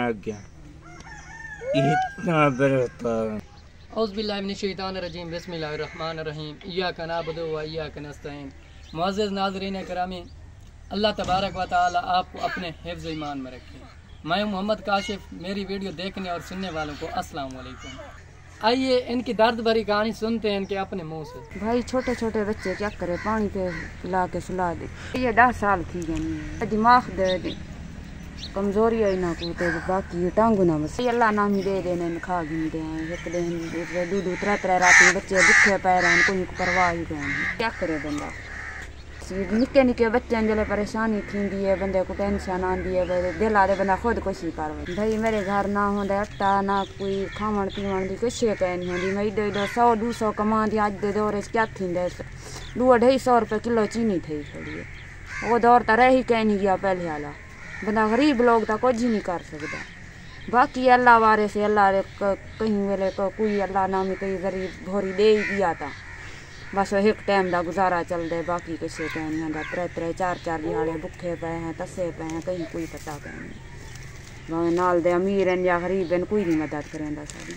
आ गया इतना बेहतर। औज़ुबिल्लाहि मिनश्शैतानिर्रजीम बिस्मिल्लाहिर्रहमानिर्रहीम इय्याका नअबुदु व इय्याका नस्तईन। मुअज़्ज़िज़ नाज़रीन करामी, अल्लाह तबारक व तआला आपको अपने हिफ्ज़ ईमान में रखे। मैं मोहम्मद काशिफ, मेरी वीडियो देखने और सुनने वालों को अस्सलाम वालेकुम। आइए इनकी दर्द भरी कहानी सुनते हैं इनके अपने मुंह से। भाई छोटे छोटे बच्चे क्या करे, पानी पे पिला के सुला दे। ये 10 साल थी गई, दिमाग दे कमजोरी आई ना कूते बाकी टांगू ना बस अल्लाह नाम ही दे देने खा गी दे एक दिन दू त्रै रात बच्चे दुखे पै रहे कोई परवाह ही कौन। क्या करे बंदा, निक्के निक्के बच्चे जल्द परेशानी थी है, बंदे को टेंशन आती है, दिल आदे बंदा खुद कुछ ही कर। भाई मेरे घर ना होंगे आटा ना कोई खावन पीवन की कुछ कह नहीं होंगी। मैं एडो एडो 100-200 कमा दी अज के दौर क्या थी 200-250 रुपये किलो चीनी थी खड़ी। वो दौर तो रह ही कह नहीं गया पहले वाला। बंदा गरीब लोग तो कुछ ही नहीं कर सकता। बाकी अल्लाह वारे से अल्लाह कहीं वेले कोई अल्लाह नामी कहीं गरीब भोरी दे ही दिया था, बस एक टाइम का गुजारा चल रहा। बाकी किसी कह नहीं आता 3-3 4-4 दिहाड़े भुखे पे हैं, तसे पे हैं, कहीं कोई पता कह नहीं। नाल दे अमीर हैं या गरीब हैं, कोई नहीं मदद करेंदा सारी।